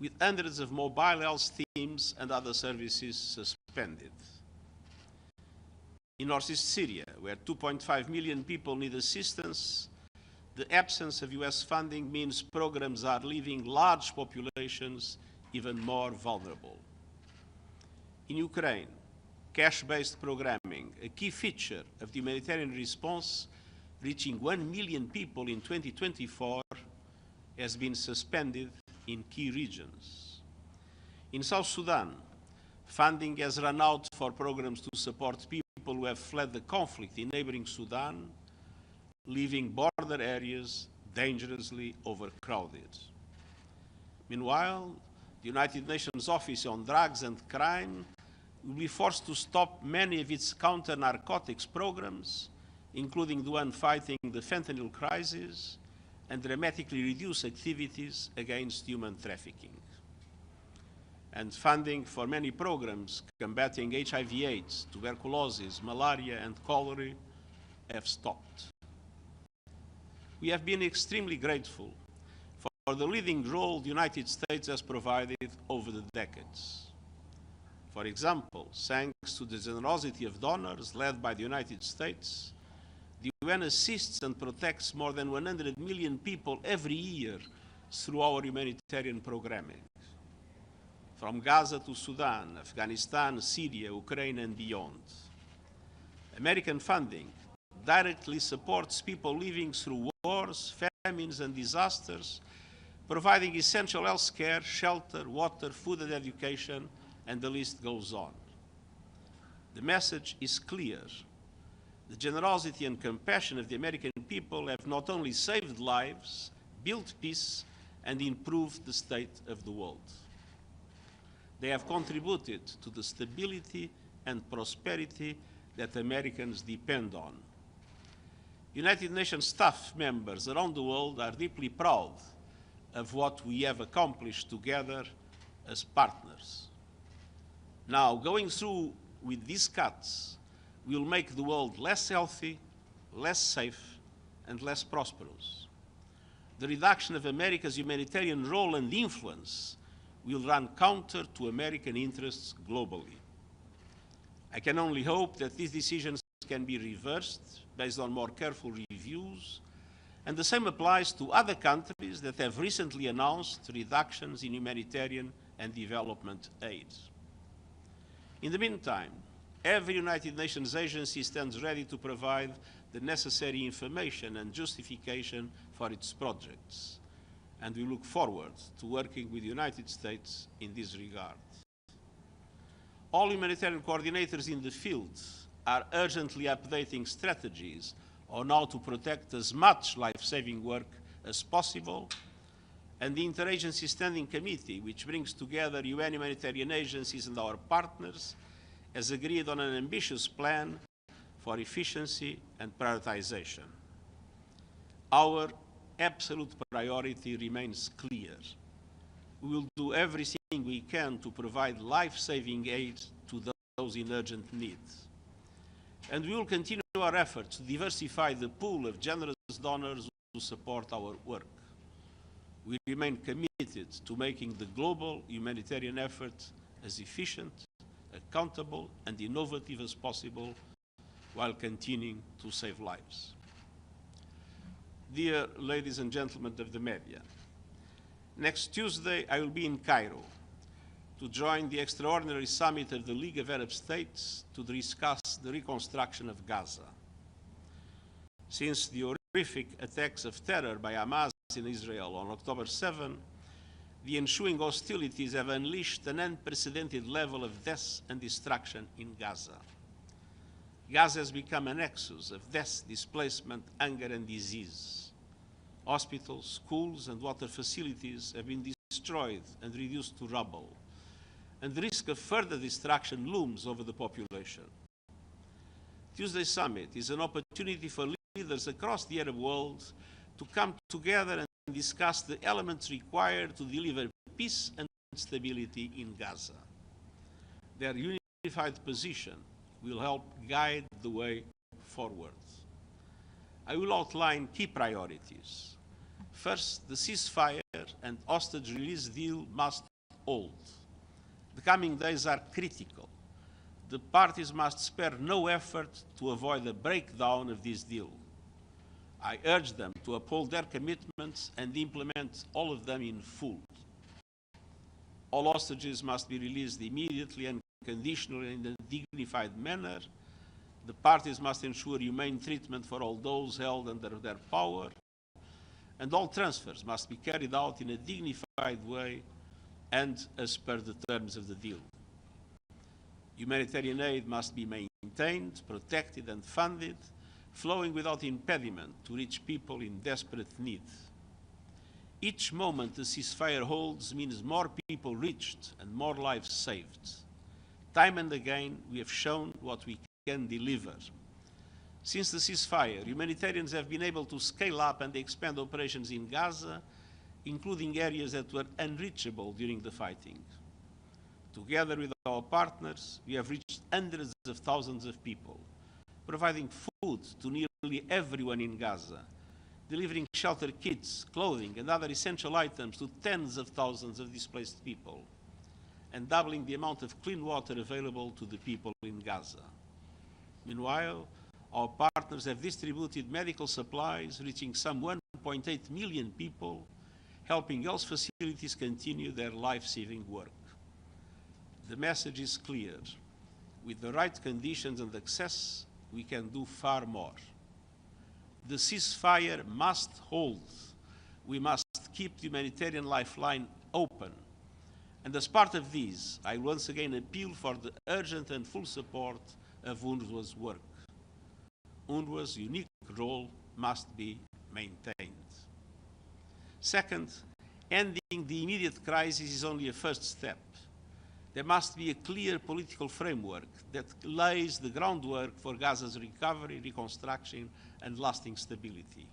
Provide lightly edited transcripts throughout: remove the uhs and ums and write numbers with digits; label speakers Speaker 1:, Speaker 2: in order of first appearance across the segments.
Speaker 1: with hundreds of mobile health teams and other services suspended. In northeast Syria, where 2.5 million people need assistance, the absence of US funding means programs are leaving large populations even more vulnerable. In Ukraine, cash-based programming, a key feature of the humanitarian response, reaching 1 million people in 2024, has been suspended in key regions. In South Sudan, funding has run out for programs to support people who have fled the conflict in neighboring Sudan, leaving border areas dangerously overcrowded. Meanwhile, the United Nations Office on Drugs and Crime will be forced to stop many of its counter-narcotics programs, including the one fighting the fentanyl crisis, and dramatically reduce activities against human trafficking. And funding for many programs combating HIV/AIDS, tuberculosis, malaria, and cholera have stopped. We have been extremely grateful for the leading role the United States has provided over the decades. For example, thanks to the generosity of donors led by the United States, the UN assists and protects more than 100 million people every year through our humanitarian programming. From Gaza to Sudan, Afghanistan, Syria, Ukraine, and beyond. American funding directly supports people living through wars, famines, and disasters, providing essential health care, shelter, water, food, and education, and the list goes on. The message is clear. The generosity and compassion of the American people have not only saved lives, built peace, and improved the state of the world. They have contributed to the stability and prosperity that Americans depend on. United Nations staff members around the world are deeply proud of what we have accomplished together as partners. Now, going through with these cuts will make the world less healthy, less safe, and less prosperous. The reduction of America's humanitarian role and influence will run counter to American interests globally. I can only hope that these decisions can be reversed based on more careful reviews, and the same applies to other countries that have recently announced reductions in humanitarian and development aid. In the meantime, every United Nations agency stands ready to provide the necessary information and justification for its projects, and we look forward to working with the United States in this regard. All humanitarian coordinators in the field are urgently updating strategies on how to protect as much life-saving work as possible, and the Interagency Standing Committee, which brings together UN humanitarian agencies and our partners, has agreed on an ambitious plan for efficiency and prioritization. Our absolute priority remains clear. We will do everything we can to provide life-saving aid to those in urgent need. And we will continue our efforts to diversify the pool of generous donors who support our work. We remain committed to making the global humanitarian effort as efficient, accountable, and innovative as possible while continuing to save lives. Dear ladies and gentlemen of the media, next Tuesday I will be in Cairo to join the extraordinary summit of the League of Arab States to discuss the reconstruction of Gaza. Since the horrific attacks of terror by Hamas in Israel on October 7, the ensuing hostilities have unleashed an unprecedented level of death and destruction in Gaza. Gaza has become a nexus of death, displacement, hunger, and disease. Hospitals, schools, and water facilities have been destroyed and reduced to rubble, and the risk of further destruction looms over the population. Tuesday's summit is an opportunity for leaders across the Arab world to come together and discuss the elements required to deliver peace and stability in Gaza. Their unified position will help guide the way forward. I will outline key priorities. First, the ceasefire and hostage release deal must hold. The coming days are critical. The parties must spare no effort to avoid a breakdown of this deal. I urge them to uphold their commitments and implement all of them in full. All hostages must be released immediately and conditionally in a dignified manner. The parties must ensure humane treatment for all those held under their power, and all transfers must be carried out in a dignified way and as per the terms of the deal. Humanitarian aid must be maintained, protected and funded, flowing without impediment to reach people in desperate need. Each moment the ceasefire holds means more people reached and more lives saved. Time and again, we have shown what we can deliver. Since the ceasefire, humanitarians have been able to scale up and expand operations in Gaza, including areas that were unreachable during the fighting. Together with our partners, we have reached hundreds of thousands of people, providing food to nearly everyone in Gaza, delivering shelter kits, clothing, and other essential items to tens of thousands of displaced people, and doubling the amount of clean water available to the people in Gaza. Meanwhile, our partners have distributed medical supplies reaching some 1.8 million people, helping health facilities continue their life-saving work. The message is clear. With the right conditions and access, we can do far more. The ceasefire must hold. We must keep the humanitarian lifeline open. And as part of this, I once again appeal for the urgent and full support of UNRWA's work. UNRWA's unique role must be maintained. Second, ending the immediate crisis is only a first step. There must be a clear political framework that lays the groundwork for Gaza's recovery, reconstruction, and lasting stability.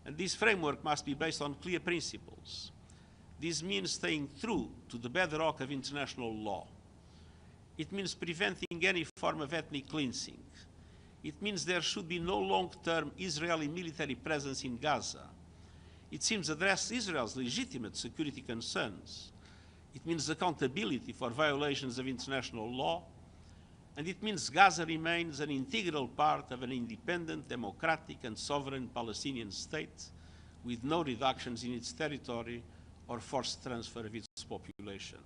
Speaker 1: And this framework must be based on clear principles. This means staying true to the bedrock of international law. It means preventing any form of ethnic cleansing. It means there should be no long-term Israeli military presence in Gaza. It seems address Israel's legitimate security concerns. It means accountability for violations of international law, and it means Gaza remains an integral part of an independent, democratic, and sovereign Palestinian state with no reductions in its territory or forced transfer of its population.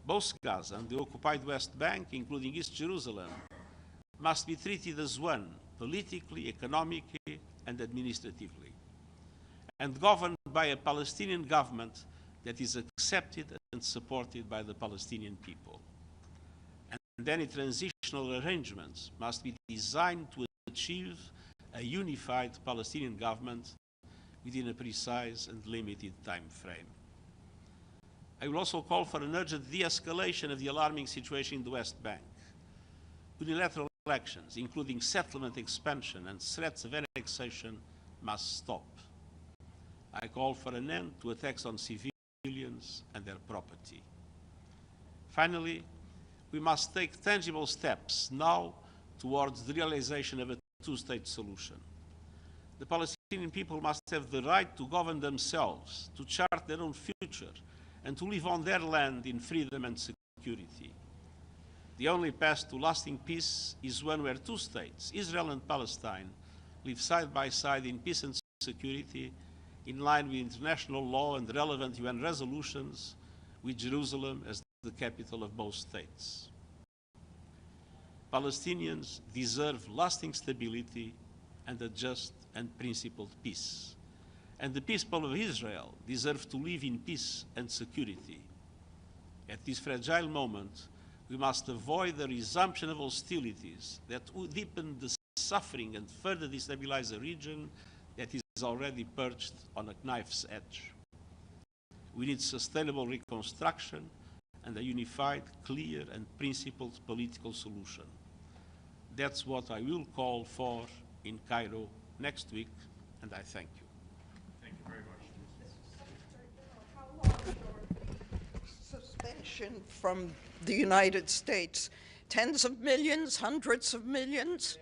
Speaker 1: Both Gaza and the occupied West Bank, including East Jerusalem, must be treated as one, politically, economically, and administratively, and governed by a Palestinian government that is accepted and supported by the Palestinian people. And any transitional arrangements must be designed to achieve a unified Palestinian government within a precise and limited time frame. I will also call for an urgent de-escalation of the alarming situation in the West Bank. Unilateral actions, including settlement expansion and threats of annexation, must stop. I call for an end to attacks on civilians and their property. Finally, we must take tangible steps now towards the realization of a two-state solution. The Palestinian people must have the right to govern themselves, to chart their own future, and to live on their land in freedom and security. The only path to lasting peace is one where two states, Israel and Palestine, live side by side in peace and security, in line with international law and relevant UN resolutions, with Jerusalem as the capital of both states. Palestinians deserve lasting stability and a just and principled peace. And the people of Israel deserve to live in peace and security. At this fragile moment, we must avoid the resumption of hostilities that would deepen the suffering and further destabilize a region that is already perched on a knife's edge. We need sustainable reconstruction and a unified, clear, and principled political solution. That's what I will call for in Cairo next week, and I thank you.
Speaker 2: Thank you very much.
Speaker 3: How long your suspension from the United States? Tens of millions, hundreds of millions?